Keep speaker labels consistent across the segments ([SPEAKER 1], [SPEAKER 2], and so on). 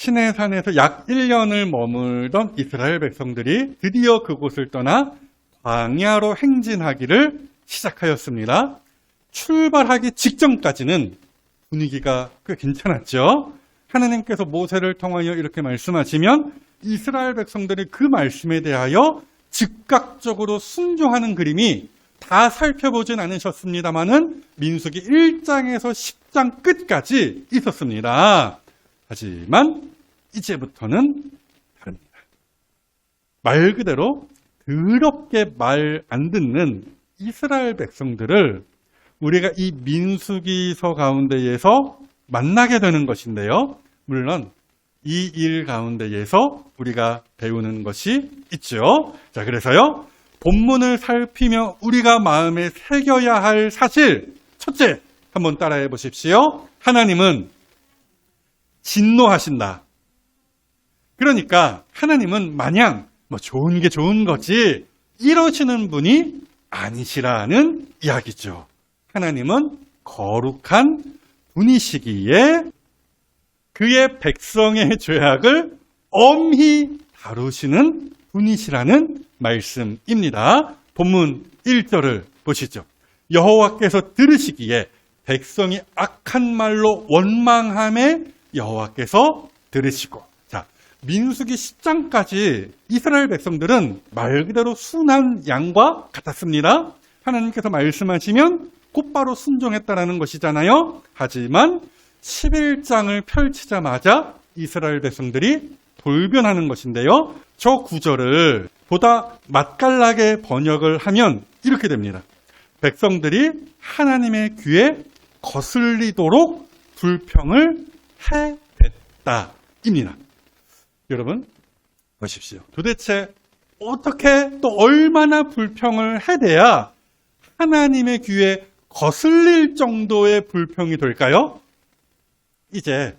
[SPEAKER 1] 시내산에서 약 1년을 머물던 이스라엘 백성들이 드디어 그곳을 떠나 광야로 행진하기를 시작하였습니다. 출발하기 직전까지는 분위기가 꽤 괜찮았죠. 하나님께서 모세를 통하여 이렇게 말씀하시면 이스라엘 백성들이 그 말씀에 대하여 즉각적으로 순종하는 그림이 다 살펴보진 않으셨습니다만은 민수기 1장에서 10장 끝까지 있었습니다. 하지만 이제부터는 다릅니다. 말 그대로 더럽게 말 안 듣는 이스라엘 백성들을 우리가 이 민수기서 가운데에서 만나게 되는 것인데요. 물론 이 일 가운데에서 우리가 배우는 것이 있죠. 자, 그래서요. 본문을 살피며 우리가 마음에 새겨야 할 사실, 첫째, 한번 따라해 보십시오. 하나님은 진노하신다. 그러니까 하나님은 마냥 좋은 게 좋은 거지 이러시는 분이 아니시라는 이야기죠. 하나님은 거룩한 분이시기에 그의 백성의 죄악을 엄히 다루시는 분이시라는 말씀입니다. 본문 1절을 보시죠. 여호와께서 들으시기에 백성이 악한 말로 원망함에 여호와께서 들으시고. 자, 민수기 10장까지 이스라엘 백성들은 말 그대로 순한 양과 같았습니다. 하나님께서 말씀하시면 곧바로 순종했다라는 것이잖아요. 하지만 11장을 펼치자마자 이스라엘 백성들이 돌변하는 것인데요. 저 구절을 보다 맛깔나게 번역을 하면 이렇게 됩니다. 백성들이 하나님의 귀에 거슬리도록 불평을 해댔다입니다. 여러분 보십시오. 도대체 어떻게 또 얼마나 불평을 해대야 하나님의 귀에 거슬릴 정도의 불평이 될까요? 이제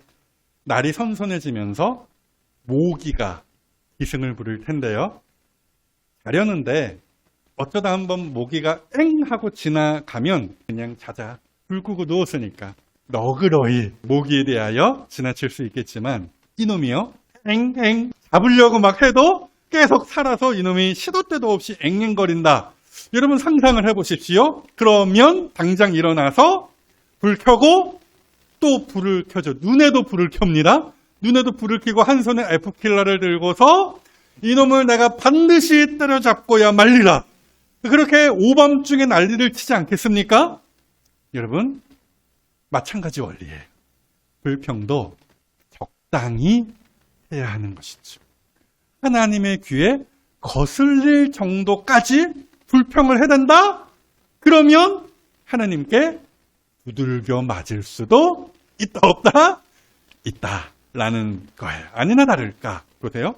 [SPEAKER 1] 날이 선선해지면서 모기가 기승을 부릴 텐데요. 자려는데 어쩌다 한번 모기가 엥 하고 지나가면 그냥 자자. 불 끄고 누웠으니까 너그러이 모기에 대하여 지나칠 수 있겠지만 이놈이요. 엥엥 잡으려고 막 해도 계속 살아서 이놈이 시도 때도 없이 앵앵거린다. 여러분 상상을 해보십시오. 그러면 당장 일어나서 불 켜고 또 불을 켜죠. 눈에도 불을 켭니다. 눈에도 불을 켜고 한 손에 F킬러를 들고서 이놈을 내가 반드시 때려잡고야 말리라. 그렇게 오밤중에 난리를 치지 않겠습니까? 여러분 마찬가지 원리예요. 불평도 적당히 해야 하는 것이죠. 하나님의 귀에 거슬릴 정도까지 불평을 해댄다? 그러면 하나님께 두들겨 맞을 수도 있다 없다? 있다라는 거예요. 아니나 다를까? 보세요.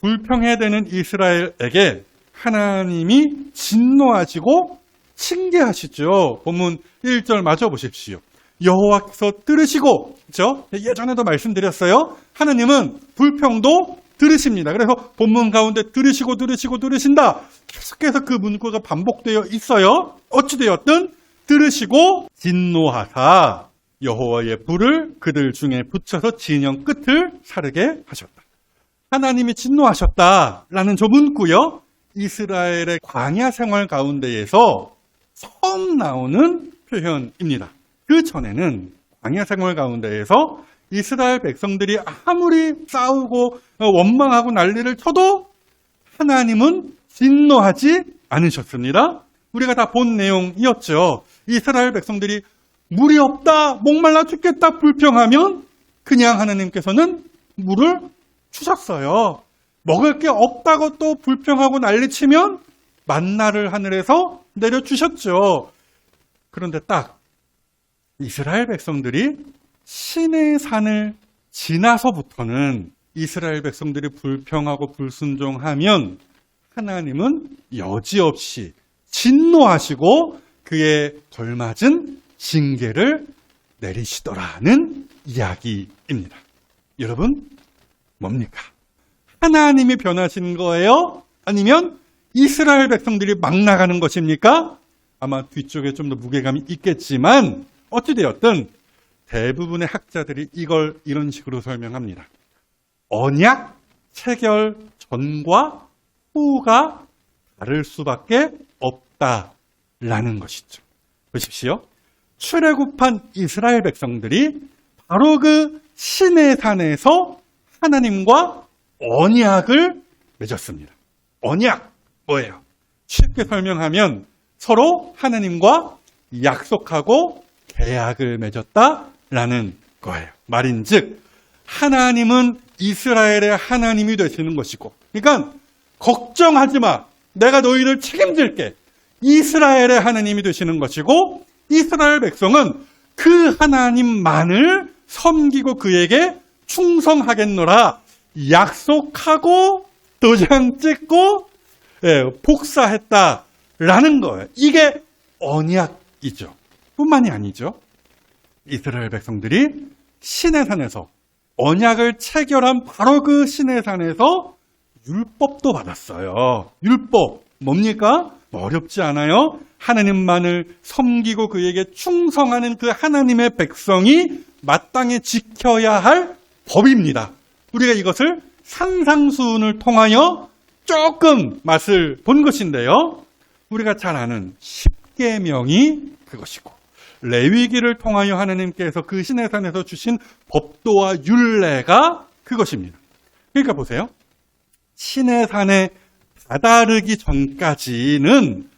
[SPEAKER 1] 불평해대는 이스라엘에게 하나님이 진노하시고 징계하시죠. 본문 1절 마저 보십시오. 여호와께서 들으시고, 그렇죠? 예전에도 말씀드렸어요. 하나님은 불평도 들으십니다. 그래서 본문 가운데 들으신다. 계속해서 그 문구가 반복되어 있어요. 어찌되었든 들으시고 진노하사 여호와의 불을 그들 중에 붙여서 진영 끝을 사르게 하셨다. 하나님이 진노하셨다라는 저 문구요. 이스라엘의 광야 생활 가운데에서 처음 나오는 표현입니다. 그 전에는 광야 생활 가운데에서 이스라엘 백성들이 아무리 싸우고 원망하고 난리를 쳐도 하나님은 진노하지 않으셨습니다. 우리가 다 본 내용이었죠. 이스라엘 백성들이 물이 없다, 목말라 죽겠다 불평하면 그냥 하나님께서는 물을 주셨어요. 먹을 게 없다고 또 불평하고 난리치면 만나를 하늘에서 내려주셨죠. 그런데 딱 이스라엘 백성들이 시내산을 지나서부터는 이스라엘 백성들이 불평하고 불순종하면 하나님은 여지없이 진노하시고 그에 걸맞은 징계를 내리시더라는 이야기입니다. 여러분, 뭡니까? 하나님이 변하신 거예요? 아니면 이스라엘 백성들이 막 나가는 것입니까? 아마 뒤쪽에 좀 더 무게감이 있겠지만 어찌되었든 대부분의 학자들이 이걸 이런 식으로 설명합니다. 언약 체결 전과 후가 다를 수밖에 없다라는 것이죠. 보십시오. 출애굽한 이스라엘 백성들이 바로 그 시내산에서 하나님과 언약을 맺었습니다. 언약 뭐예요? 쉽게 설명하면 서로 하나님과 약속하고 계약을 맺었다라는 거예요. 말인즉 하나님은 이스라엘의 하나님이 되시는 것이고, 그러니까 걱정하지 마, 내가 너희를 책임질게. 이스라엘의 하나님이 되시는 것이고, 이스라엘 백성은 그 하나님만을 섬기고 그에게 충성하겠노라 약속하고 도장 찍고 복사했다라는 거예요. 이게 언약이죠. 뿐만이 아니죠. 이스라엘 백성들이 시내산에서 언약을 체결한 바로 그 시내산에서 율법도 받았어요. 율법 뭡니까? 어렵지 않아요. 하나님만을 섬기고 그에게 충성하는 그 하나님의 백성이 마땅히 지켜야 할 법입니다. 우리가 이것을 산상수훈을 통하여 조금 맛을 본 것인데요. 우리가 잘 아는 십계명이 그것이고, 레위기를 통하여 하나님께서 그 시내산에서 주신 법도와 율례가 그것입니다. 그러니까 보세요. 시내산에 다다르기 전까지는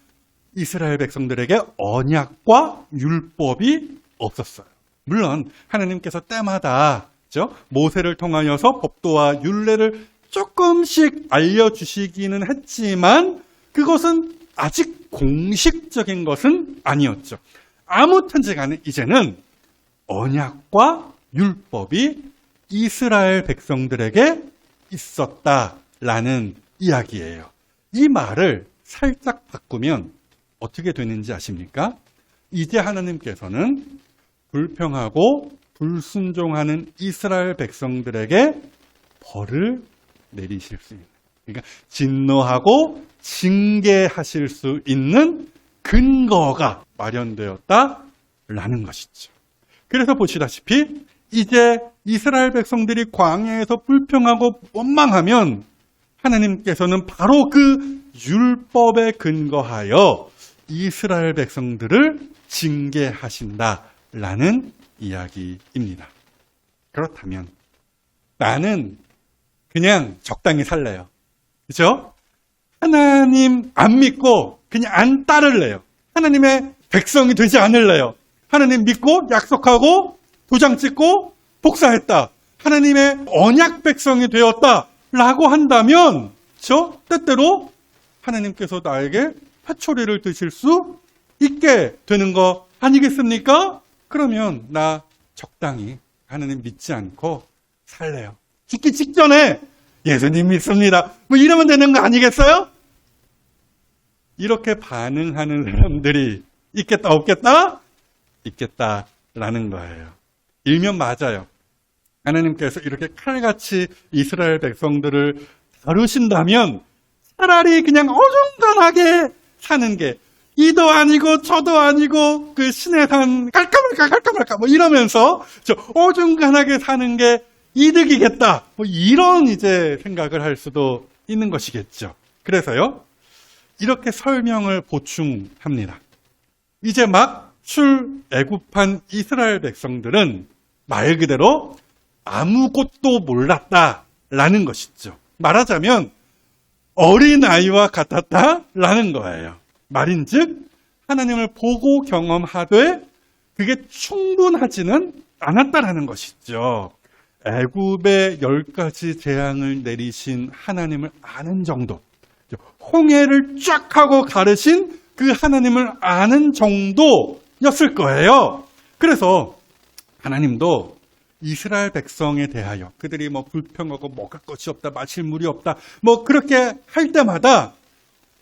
[SPEAKER 1] 이스라엘 백성들에게 언약과 율법이 없었어요. 물론 하나님께서 때마다 모세를 통하여서 법도와 율례를 조금씩 알려주시기는 했지만 그것은 아직 공식적인 것은 아니었죠. 아무튼지 간에 이제는 언약과 율법이 이스라엘 백성들에게 있었다라는 이야기예요. 이 말을 살짝 바꾸면 어떻게 되는지 아십니까? 이제 하나님께서는 불평하고 불순종하는 이스라엘 백성들에게 벌을 내리실 수 있는, 그러니까 진노하고 징계하실 수 있는 근거가 마련되었다라는 것이죠. 그래서 보시다시피 이제 이스라엘 백성들이 광야에서 불평하고 원망하면 하나님께서는 바로 그 율법에 근거하여 이스라엘 백성들을 징계하신다라는 이야기입니다. 그렇다면 나는 그냥 적당히 살래요. 그렇죠? 하나님 안 믿고 그냥 안 따를래요. 하나님의 백성이 되지 않을래요. 하나님 믿고 약속하고 도장 찍고 복사했다. 하나님의 언약 백성이 되었다라고 한다면 저 때때로 하나님께서 나에게 회초리를 드실 수 있게 되는 거 아니겠습니까? 그러면 나 적당히 하나님 믿지 않고 살래요. 죽기 직전에 예수님 믿습니다. 뭐 이러면 되는 거 아니겠어요? 이렇게 반응하는 사람들이 있겠다 없겠다? 있겠다라는 거예요. 일면 맞아요. 하나님께서 이렇게 칼같이 이스라엘 백성들을 다루신다면 차라리 그냥 어중간하게 사는 게 이도 아니고 저도 아니고 그 시내산 갈까 말까 뭐 이러면서 저 어중간하게 사는 게 이득이겠다. 뭐 이런 이제 생각을 할 수도 있는 것이겠죠. 그래서요. 이렇게 설명을 보충합니다. 이제 막 출애굽한 이스라엘 백성들은 말 그대로 아무것도 몰랐다라는 것이죠. 말하자면 어린아이와 같았다라는 거예요. 말인즉 하나님을 보고 경험하되 그게 충분하지는 않았다라는 것이죠. 애굽의 10가지 재앙을 내리신 하나님을 아는 정도, 홍해를 쫙 하고 가르신 그 하나님을 아는 정도였을 거예요. 그래서 하나님도 이스라엘 백성에 대하여 그들이 뭐 불평하고 먹을 것이 없다, 마실 물이 없다, 뭐 그렇게 할 때마다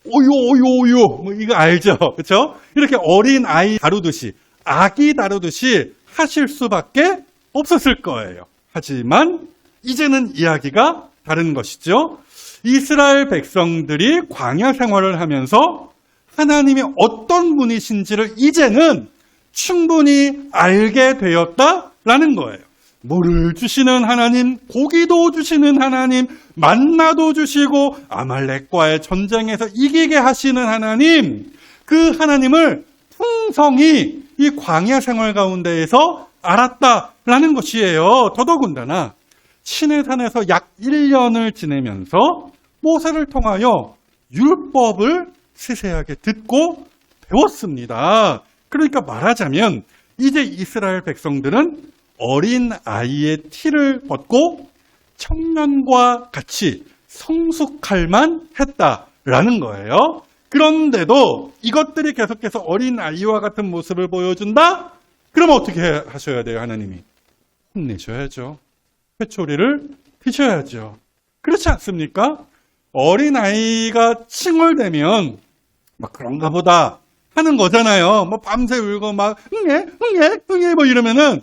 [SPEAKER 1] 오요 뭐 이거 알죠, 그렇죠? 이렇게 어린 아이 다루듯이 아기 다루듯이 하실 수밖에 없었을 거예요. 하지만 이제는 이야기가 다른 것이죠. 이스라엘 백성들이 광야 생활을 하면서 하나님이 어떤 분이신지를 이제는 충분히 알게 되었다라는 거예요. 물을 주시는 하나님, 고기도 주시는 하나님, 만나도 주시고 아말렉과의 전쟁에서 이기게 하시는 하나님, 그 하나님을 풍성히 이 광야 생활 가운데에서 알았다라는 것이에요. 더더군다나 시내산에서 약 1년을 지내면서 모세를 통하여 율법을 세세하게 듣고 배웠습니다. 그러니까 말하자면 이제 이스라엘 백성들은 어린 아이의 티를 벗고 청년과 같이 성숙할 만 했다라는 거예요. 그런데도 이것들이 계속해서 어린 아이와 같은 모습을 보여준다? 그러면 어떻게 하셔야 돼요, 하나님이? 혼내셔야죠. 회초리를 드셔야죠. 그렇지 않습니까? 어린 아이가 칭얼대면 막 그런가 보다 하는 거잖아요. 뭐 밤새 울고 막 응애 뭐 이러면은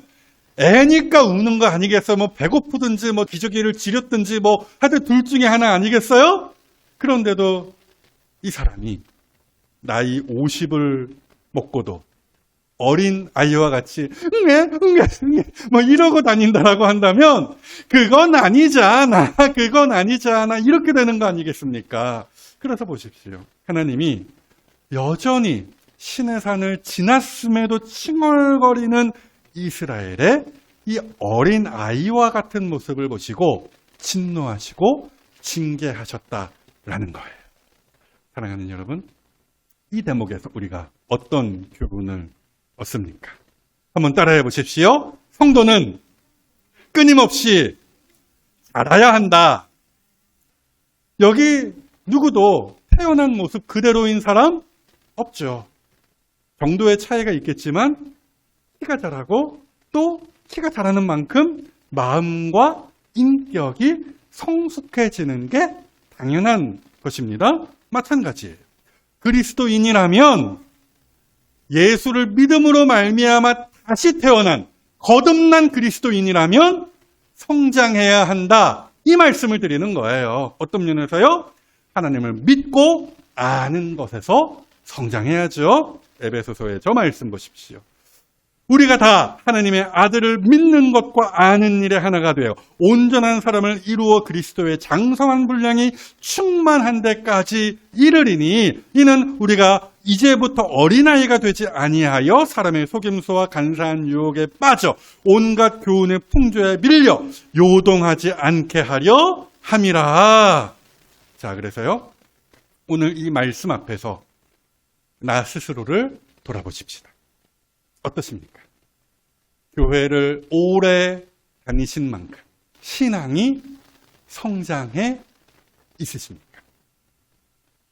[SPEAKER 1] 애니까 우는 거 아니겠어요? 뭐 배고프든지 뭐 기저귀를 지렸든지 뭐 하여튼 둘 중에 하나 아니겠어요? 그런데도 이 사람이 나이 50을 먹고도 어린 아이와 같이 응애 뭐 이러고 다닌다라고 한다면 그건 아니잖아 이렇게 되는 거 아니겠습니까? 그래서 보십시오. 하나님이 여전히 시내산을 지났음에도 칭얼거리는 이스라엘의 이 어린 아이와 같은 모습을 보시고 진노하시고 징계하셨다라는 거예요. 사랑하는 여러분, 이 대목에서 우리가 어떤 교훈을 얻습니까? 한번 따라해 보십시오. 성도는 끊임없이 자라야 한다. 여기 누구도 태어난 모습 그대로인 사람 없죠. 정도의 차이가 있겠지만 키가 자라고 또 키가 자라는 만큼 마음과 인격이 성숙해지는 게 당연한 것입니다. 마찬가지예요. 그리스도인이라면 예수를 믿음으로 말미암아 다시 태어난 거듭난 그리스도인이라면 성장해야 한다. 이 말씀을 드리는 거예요. 어떤 면에서요? 하나님을 믿고 아는 것에서 성장해야죠. 에베소서의 저 말씀 보십시오. 우리가 다 하나님의 아들을 믿는 것과 아는 일에 하나가 되어 온전한 사람을 이루어 그리스도의 장성한 분량이 충만한 데까지 이르리니 이는 우리가 이제부터 어린아이가 되지 아니하여 사람의 속임수와 간사한 유혹에 빠져 온갖 교훈의 풍조에 밀려 요동하지 않게 하려 함이라. 자, 그래서요, 오늘 이 말씀 앞에서 나 스스로를 돌아보십시다. 어떻습니까? 교회를 오래 다니신 만큼 신앙이 성장해 있으십니까?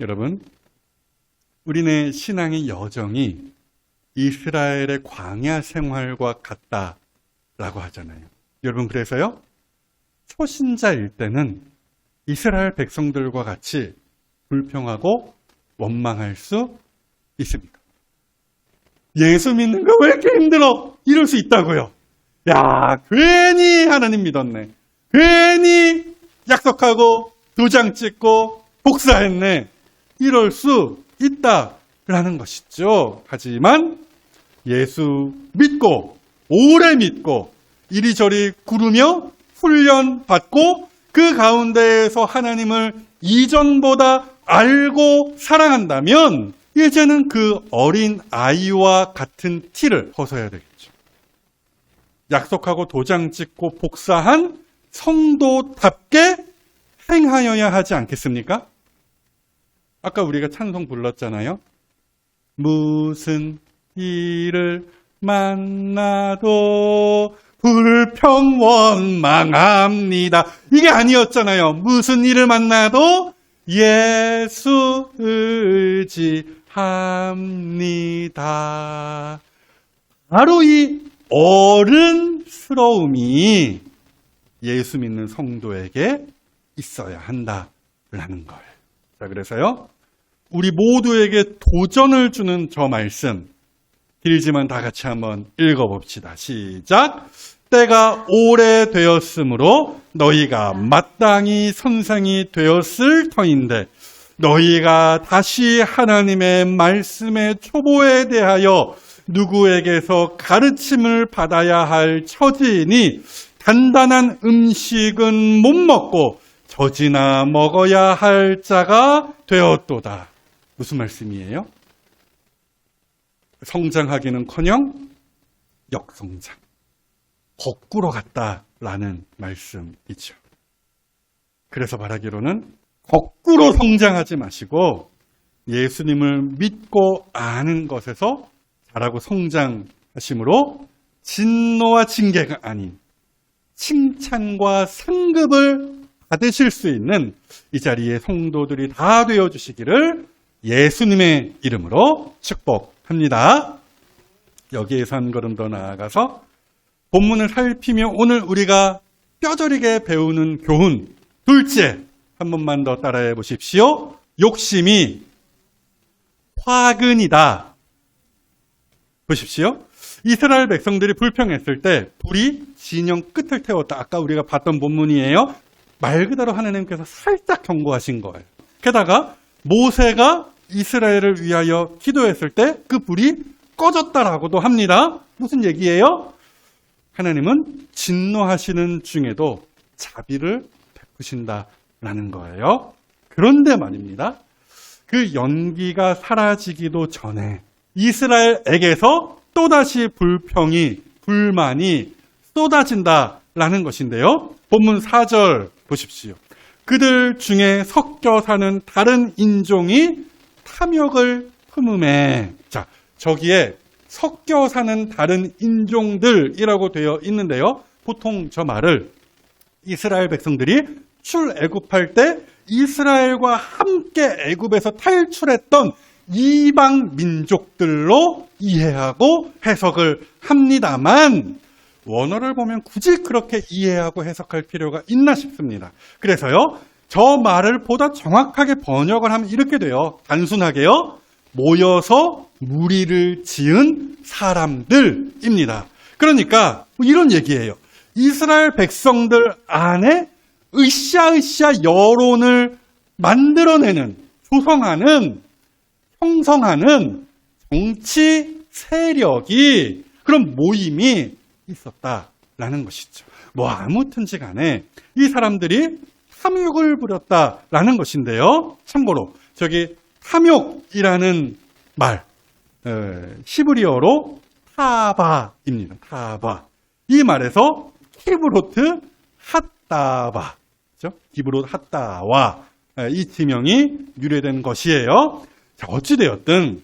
[SPEAKER 1] 여러분, 우리네 신앙의 여정이 이스라엘의 광야 생활과 같다라고 하잖아요. 여러분, 그래서요, 초신자일 때는 이스라엘 백성들과 같이 불평하고 원망할 수 있습니다. 예수 믿는 거 왜 이렇게 힘들어? 이럴 수 있다고요. 야, 괜히 하나님 믿었네. 괜히 약속하고 도장 찍고 복사했네. 이럴 수 있다라는 것이죠. 하지만 예수 믿고 오래 믿고 이리저리 구르며 훈련받고 그 가운데에서 하나님을 이전보다 알고 사랑한다면 이제는 그 어린 아이와 같은 티를 벗어야 되겠죠. 약속하고 도장 찍고 복사한 성도답게 행하여야 하지 않겠습니까? 아까 우리가 찬송 불렀잖아요. 무슨 일을 만나도 불평원망합니다. 이게 아니었잖아요. 무슨 일을 만나도 예수 의지합니다. 바로 이 어른스러움이 예수 믿는 성도에게 있어야 한다라는 거예요. 자, 그래서요, 우리 모두에게 도전을 주는 저 말씀, 길지만 다 같이 한번 읽어봅시다. 시작! 때가 오래되었으므로 너희가 마땅히 선생이 되었을 터인데 너희가 다시 하나님의 말씀의 초보에 대하여 누구에게서 가르침을 받아야 할 처지이니 단단한 음식은 못 먹고 젖이나 먹어야 할 자가 되었도다. 무슨 말씀이에요? 성장하기는커녕 역성장, 거꾸로 갔다라는 말씀이죠. 그래서 말하기로는 거꾸로 성장하지 마시고 예수님을 믿고 아는 것에서 자라고 성장하심으로 진노와 징계가 아닌 칭찬과 상급을 받으실 수 있는 이 자리에 성도들이 다 되어주시기를 예수님의 이름으로 축복합니다. 여기에서 한 걸음 더 나아가서 본문을 살피며 오늘 우리가 뼈저리게 배우는 교훈 둘째, 한 번만 더 따라해 보십시오. 욕심이 화근이다. 보십시오. 이스라엘 백성들이 불평했을 때 불이 진영 끝을 태웠다. 아까 우리가 봤던 본문이에요. 말 그대로 하나님께서 살짝 경고하신 거예요. 게다가 모세가 이스라엘을 위하여 기도했을 때 그 불이 꺼졌다라고도 합니다. 무슨 얘기예요? 하나님은 진노하시는 중에도 자비를 베푸신다라는 거예요. 그런데 말입니다. 그 연기가 사라지기도 전에 이스라엘에게서 또다시 불만이 쏟아진다라는 것인데요. 본문 4절 보십시오. 그들 중에 섞여 사는 다른 인종이 탐욕을 품음에. 자, 저기에 섞여 사는 다른 인종들이라고 되어 있는데요. 보통 저 말을 이스라엘 백성들이 출애굽할 때 이스라엘과 함께 애굽에서 탈출했던 이방 민족들로 이해하고 해석을 합니다만 원어를 보면 굳이 그렇게 이해하고 해석할 필요가 있나 싶습니다. 그래서요, 저 말을 보다 정확하게 번역을 하면 이렇게 돼요. 단순하게요. 모여서 무리를 지은 사람들입니다. 그러니까 이런 얘기예요. 이스라엘 백성들 안에 으쌰으쌰 여론을 만들어내는, 조성하는, 형성하는 정치 세력이, 그런 모임이 있었다라는 것이죠. 뭐 아무튼지 간에 이 사람들이 탐욕을 부렸다라는 것인데요. 참고로 저기 탐욕이라는 말, 히브리어로 타바입니다. 타바. 이 말에서 키브로트 핫다바, 그렇죠? 키브로트 핫다와 이 지명이 유래된 것이에요. 자, 어찌되었든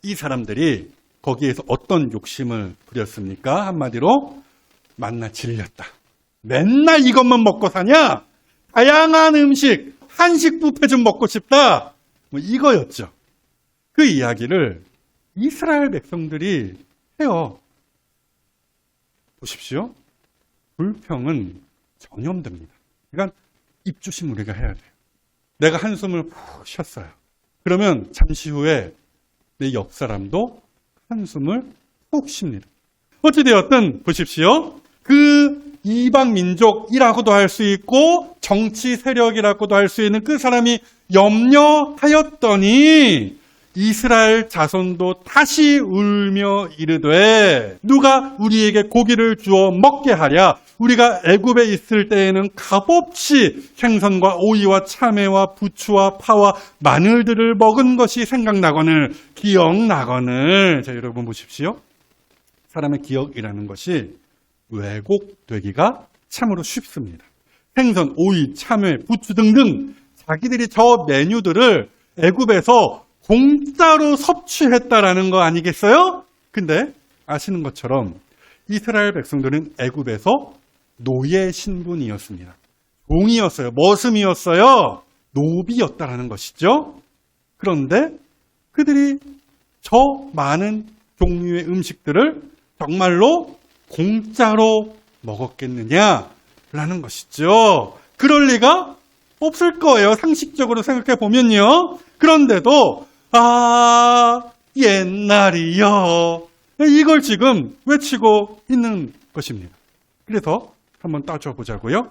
[SPEAKER 1] 이 사람들이 거기에서 어떤 욕심을 부렸습니까? 한마디로 만나 질렸다. 맨날 이것만 먹고 사냐? 다양한 음식, 한식 뷔페 좀 먹고 싶다. 뭐 이거였죠. 그 이야기를 이스라엘 백성들이 해요. 보십시오. 불평은 전염됩니다. 그러니까 입조심 우리가 해야 돼요. 내가 한숨을 푹 쉬었어요. 그러면 잠시 후에 내 옆 사람도 한숨을 푹 쉽니다. 어찌되었든 보십시오. 그 이방 민족이라고도 할 수 있고 정치 세력이라고도 할 수 있는 그 사람이 염려하였더니 이스라엘 자손도 다시 울며 이르되 누가 우리에게 고기를 주어 먹게 하랴. 우리가 애굽에 있을 때에는 값없이 생선과 오이와 참외와 부추와 파와 마늘들을 먹은 것이 생각나거늘 기억나거늘. 자, 여러분 보십시오. 사람의 기억이라는 것이 왜곡되기가 참으로 쉽습니다. 생선, 오이, 참외, 부추 등등 자기들이 저 메뉴들을 애굽에서 공짜로 섭취했다라는 거 아니겠어요? 근데 아시는 것처럼 이스라엘 백성들은 애굽에서 노예 신분이었습니다. 종이었어요. 머슴이었어요. 노비였다라는 것이죠. 그런데 그들이 저 많은 종류의 음식들을 정말로 공짜로 먹었겠느냐라는 것이죠. 그럴 리가 없을 거예요. 상식적으로 생각해 보면요. 그런데도 옛날이요. 이걸 지금 외치고 있는 것입니다. 그래서 한번 따져보자고요.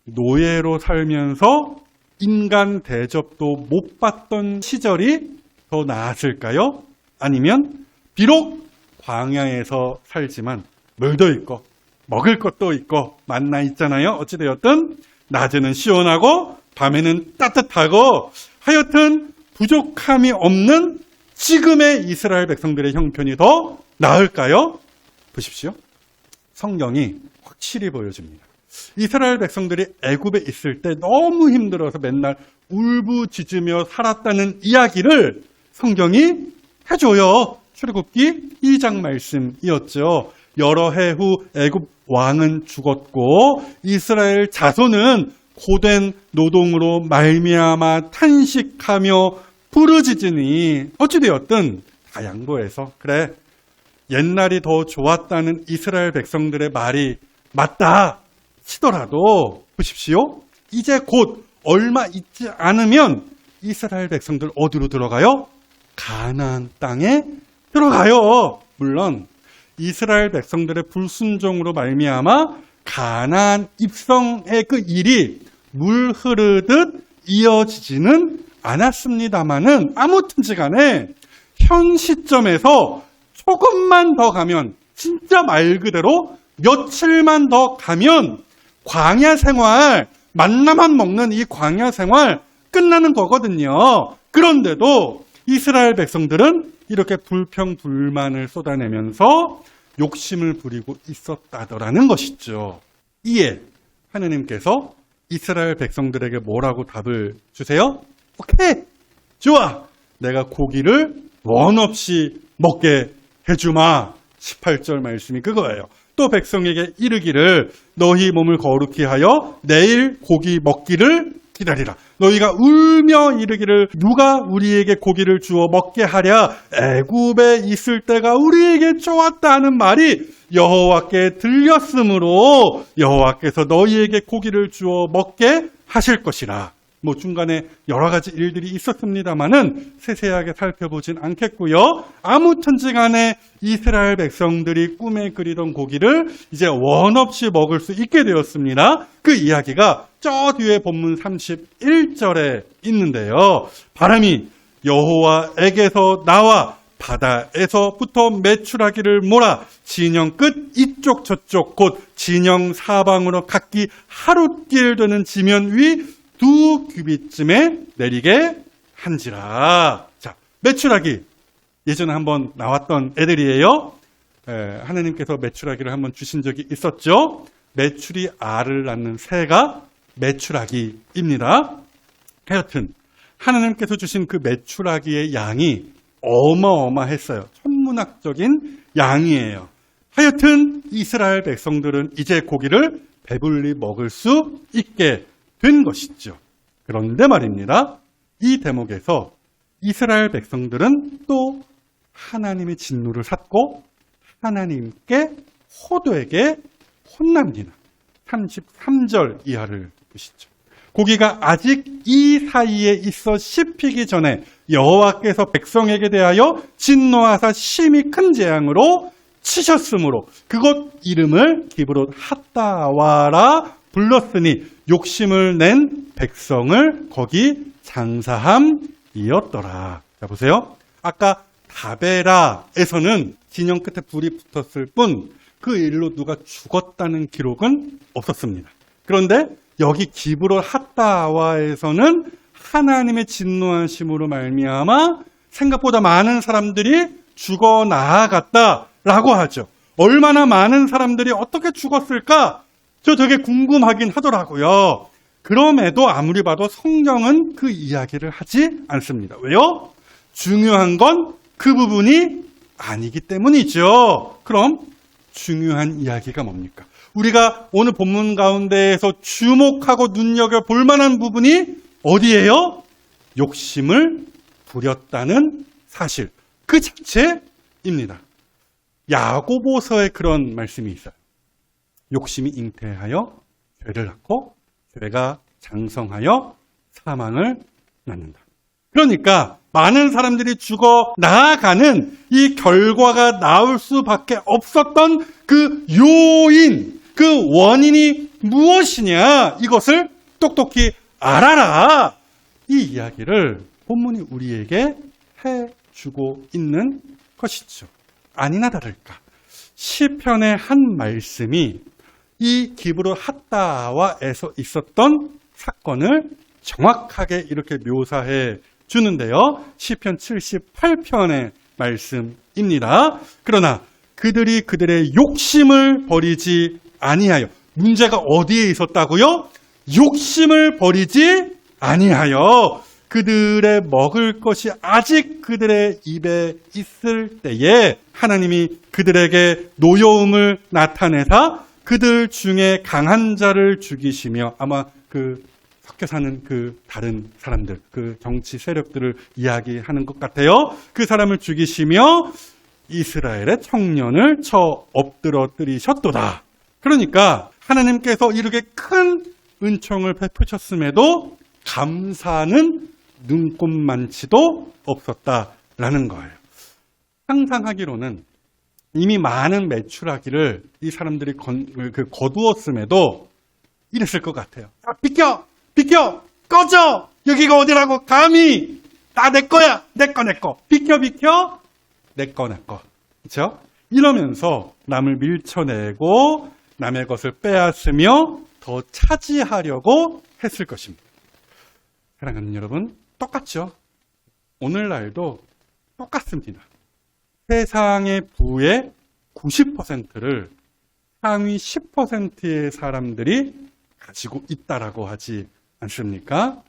[SPEAKER 1] 노예로 살면서 인간 대접도 못 받던 시절이 더 나았을까요? 아니면 비록 광야에서 살지만 물도 있고 먹을 것도 있고 만나 있잖아요. 어찌되었든 낮에는 시원하고 밤에는 따뜻하고 하여튼 부족함이 없는 지금의 이스라엘 백성들의 형편이 더 나을까요? 보십시오. 성경이 확실히 보여줍니다. 이스라엘 백성들이 애굽에 있을 때 너무 힘들어서 맨날 울부짖으며 살았다는 이야기를 성경이 해줘요. 출애굽기 2장 말씀이었죠. 여러 해 후 애굽 왕은 죽었고 이스라엘 자손은 고된 노동으로 말미암아 탄식하며 부르짖으니 어찌되었든 다 양보해서 그래 옛날이 더 좋았다는 이스라엘 백성들의 말이 맞다 치더라도 보십시오. 이제 곧 얼마 있지 않으면 이스라엘 백성들 어디로 들어가요? 가나안 땅에 들어가요. 물론 이스라엘 백성들의 불순종으로 말미암아 가나안 입성의 그 일이 물 흐르듯 이어지지는 않았습니다마는 아무튼지 간에 현 시점에서 조금만 더 가면 진짜 말 그대로 며칠만 더 가면 광야 생활, 만나만 먹는 이 광야 생활 끝나는 거거든요. 그런데도 이스라엘 백성들은 이렇게 불평불만을 쏟아내면서 욕심을 부리고 있었다더라는 것이죠. 이에 하느님께서 이스라엘 백성들에게 뭐라고 답을 주세요? 오케이, 좋아. 내가 고기를 원 없이 먹게 해주마. 18절 말씀이 그거예요. 또 백성에게 이르기를 너희 몸을 거룩히 하여 내일 고기 먹기를 기다리라. 너희가 울며 이르기를 누가 우리에게 고기를 주어 먹게 하랴. 애굽에 있을 때가 우리에게 좋았다 하는 말이 여호와께 들렸으므로 여호와께서 너희에게 고기를 주어 먹게 하실 것이라. 뭐 중간에 여러 가지 일들이 있었습니다마는 세세하게 살펴보진 않겠고요. 아무튼지 간에 이스라엘 백성들이 꿈에 그리던 고기를 이제 원 없이 먹을 수 있게 되었습니다. 그 이야기가 저 뒤에 본문 31절에 있는데요. 바람이 여호와에게서 나와 바다에서부터 메추라기를 몰아 진영 끝 이쪽 저쪽 곧 진영 사방으로 각기 하룻길 되는 지면 위 2규빗쯤에 내리게 한지라. 자, 메추라기 예전에 한번 나왔던 애들이에요. 하나님께서 메추라기를 한번 주신 적이 있었죠. 메추리 알을 낳는 새가 메추라기입니다. 하여튼 하나님께서 주신 그 메추라기의 양이 어마어마했어요. 천문학적인 양이에요. 하여튼 이스라엘 백성들은 이제 고기를 배불리 먹을 수 있게 된 것이죠. 그런데 말입니다. 이 대목에서 이스라엘 백성들은 또 하나님의 진노를 샀고 하나님께 호도에게 혼납니다. 33절 이하를 보시죠. 고기가 아직 이 사이에 있어 씹히기 전에 여호와께서 백성에게 대하여 진노하사 심히 큰 재앙으로 치셨으므로 그곳 이름을 기브롯 핫다와라 불렀으니 욕심을 낸 백성을 거기 장사함이었더라. 자, 보세요. 아까 다베라에서는 진영 끝에 불이 붙었을 뿐 그 일로 누가 죽었다는 기록은 없었습니다. 그런데 여기 기브롯 핫다와에서는 하나님의 진노하심으로 말미암아 생각보다 많은 사람들이 죽어 나아갔다라고 하죠. 얼마나 많은 사람들이 어떻게 죽었을까? 저 되게 궁금하긴 하더라고요. 그럼에도 아무리 봐도 성경은 그 이야기를 하지 않습니다. 왜요? 중요한 건 그 부분이 아니기 때문이죠. 그럼 중요한 이야기가 뭡니까? 우리가 오늘 본문 가운데에서 주목하고 눈여겨볼 만한 부분이 어디예요? 욕심을 부렸다는 사실 그 자체입니다. 야고보서에 그런 말씀이 있어요. 욕심이 잉태하여 죄를 낳고 죄가 장성하여 사망을 낳는다. 그러니까 많은 사람들이 죽어 나아가는 이 결과가 나올 수밖에 없었던 그 요인, 그 원인이 무엇이냐 이것을 똑똑히 알아라. 이 이야기를 본문이 우리에게 해주고 있는 것이죠. 아니나 다를까 시편의 한 말씀이 이 기브로 핫다와에서 있었던 사건을 정확하게 이렇게 묘사해 주는데요. 시편 78편의 말씀입니다. 그러나 그들이 그들의 욕심을 버리지 아니하여, 문제가 어디에 있었다고요? 욕심을 버리지 아니하여 그들의 먹을 것이 아직 그들의 입에 있을 때에 하나님이 그들에게 노여움을 나타내사 그들 중에 강한 자를 죽이시며, 아마 그 섞여 사는 그 다른 사람들, 그 정치 세력들을 이야기하는 것 같아요. 그 사람을 죽이시며 이스라엘의 청년을 쳐 엎드러뜨리셨도다. 그러니까 하나님께서 이렇게 큰 은총을 베푸셨음에도 감사하는 눈꼽만치도 없었다라는 거예요. 상상하기로는 이미 많은 매출하기를 이 사람들이 거두었음에도 이랬을 것 같아요. 아, 비켜! 비켜! 꺼져! 여기가 어디라고 감히! 다 내 거야! 내 거! 비켜! 내 거! 그렇죠? 이러면서 남을 밀쳐내고 남의 것을 빼앗으며 더 차지하려고 했을 것입니다. 사랑하는 여러분, 똑같죠? 오늘날도 똑같습니다. 세상의 부의 90%를 상위 10%의 사람들이 가지고 있다라고 하지 않습니까?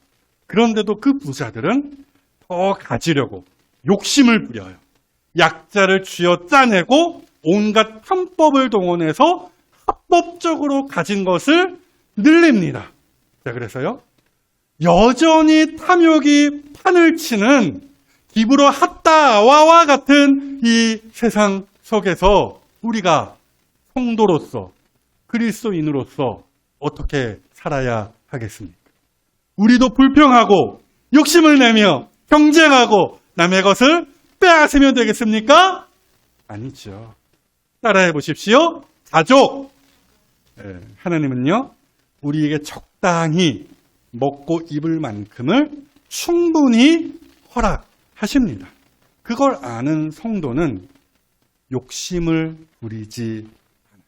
[SPEAKER 1] 그런데도 그 부자들은 더 가지려고 욕심을 부려요. 약자를 쥐어 짜내고 온갖 편법을 동원해서 합법적으로 가진 것을 늘립니다. 자, 그래서요, 여전히 탐욕이 판을 치는 기브로 핫다와와 같은 이 세상 속에서 우리가 성도로서, 그리스도인으로서 어떻게 살아야 하겠습니까? 우리도 불평하고 욕심을 내며 경쟁하고 남의 것을 빼앗으면 되겠습니까? 아니죠. 따라해 보십시오. 자족. 하나님은요, 우리에게 적당히 먹고 입을 만큼을 충분히 허락하십니다. 그걸 아는 성도는 욕심을 부리지 않아요.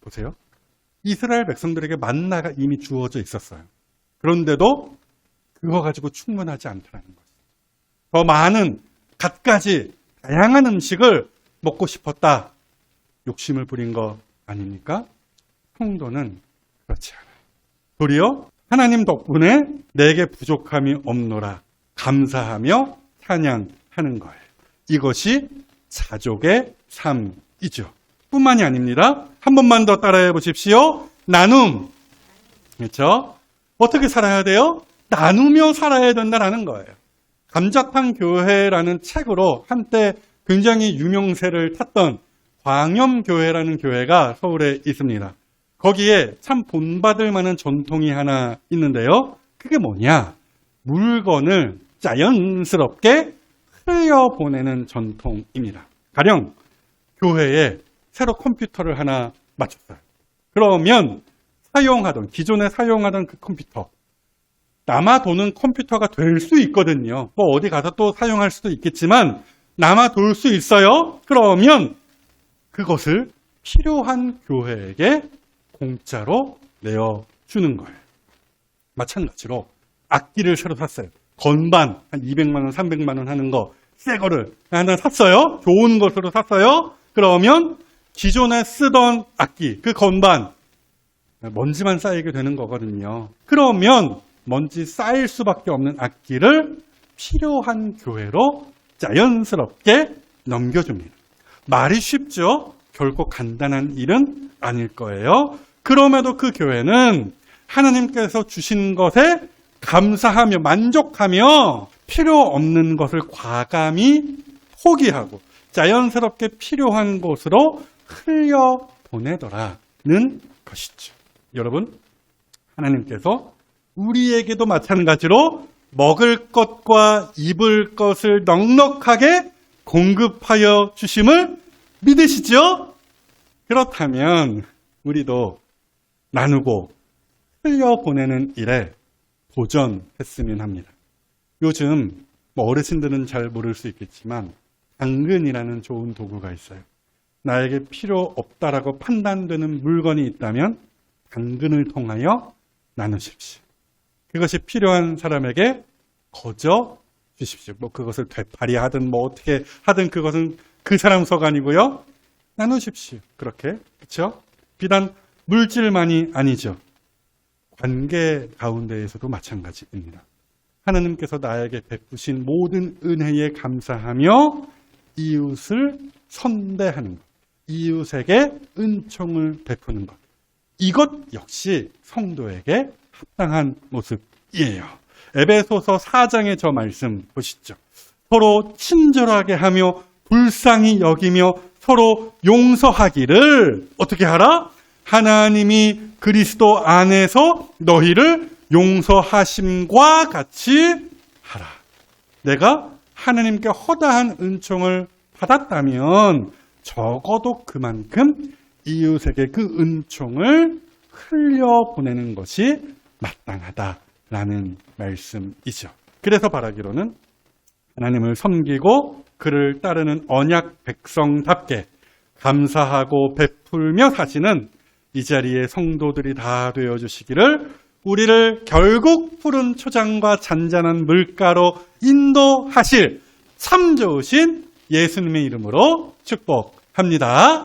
[SPEAKER 1] 보세요. 이스라엘 백성들에게 만나가 이미 주어져 있었어요. 그런데도 그거 가지고 충분하지 않다는 거죠. 더 많은 갖가지 다양한 음식을 먹고 싶었다. 욕심을 부린 거 아닙니까? 성도는 그렇지 않아요. 도리어 하나님 덕분에 내게 부족함이 없노라 감사하며 찬양하는 거예요. 이것이 자족의 삶이죠. 뿐만이 아닙니다. 한 번만 더 따라해 보십시오. 나눔. 그렇죠? 어떻게 살아야 돼요? 나누며 살아야 된다는 거예요. 감자탕 교회라는 책으로 한때 굉장히 유명세를 탔던 광염교회라는 교회가 서울에 있습니다. 거기에 참 본받을 만한 전통이 하나 있는데요. 그게 뭐냐? 물건을 자연스럽게 흘려보내는 전통입니다. 가령 교회에 새로 컴퓨터를 하나 맞췄어요. 그러면 기존에 사용하던 그 컴퓨터, 남아도는 컴퓨터가 될 수 있거든요. 뭐 어디 가서 또 사용할 수도 있겠지만 남아돌 수 있어요. 그러면 그것을 필요한 교회에게 공짜로 내어주는 거예요. 마찬가지로 악기를 새로 샀어요. 건반 한 200만 원, 300만 원 하는 거, 새 거를 하나 샀어요. 좋은 것으로 샀어요. 그러면 기존에 쓰던 악기, 그 건반, 먼지만 쌓이게 되는 거거든요. 그러면 먼지 쌓일 수밖에 없는 악기를 필요한 교회로 자연스럽게 넘겨줍니다. 말이 쉽죠? 결코 간단한 일은 아닐 거예요. 그럼에도 그 교회는 하나님께서 주신 것에 감사하며 만족하며 필요 없는 것을 과감히 포기하고 자연스럽게 필요한 곳으로 흘려보내더라는 것이죠. 여러분, 하나님께서 우리에게도 마찬가지로 먹을 것과 입을 것을 넉넉하게 공급하여 주심을 믿으시죠? 그렇다면 우리도 나누고 흘려보내는 일에 도전했으면 합니다. 요즘 어르신들은 잘 모를 수 있겠지만 당근이라는 좋은 도구가 있어요. 나에게 필요 없다라고 판단되는 물건이 있다면 당근을 통하여 나누십시오. 그것이 필요한 사람에게 거저 주십시오. 뭐 그것을 되팔이하든 뭐 어떻게 하든 그것은 그 사람 서간이고요. 나누십시오. 그렇게. 그렇죠? 비단 물질만이 아니죠. 관계 가운데에서도 마찬가지입니다. 하나님께서 나에게 베푸신 모든 은혜에 감사하며 이웃을 선대하는 것, 이웃에게 은총을 베푸는 것, 이것 역시 성도에게 합당한 모습이에요. 에베소서 4장의 저 말씀 보시죠. 서로 친절하게 하며 불쌍히 여기며 서로 용서하기를 어떻게 하라? 하나님이 그리스도 안에서 너희를 용서하심과 같이 하라. 내가 하나님께 허다한 은총을 받았다면 적어도 그만큼 이웃에게 그 은총을 흘려보내는 것이 마땅하다라는 말씀이죠. 그래서 바라기로는 하나님을 섬기고 그를 따르는 언약 백성답게 감사하고 베풀며 사시는 이 자리에 성도들이 다 되어주시기를, 우리를 결국 푸른 초장과 잔잔한 물가로 인도하실 참 좋으신 예수님의 이름으로 축복합니다.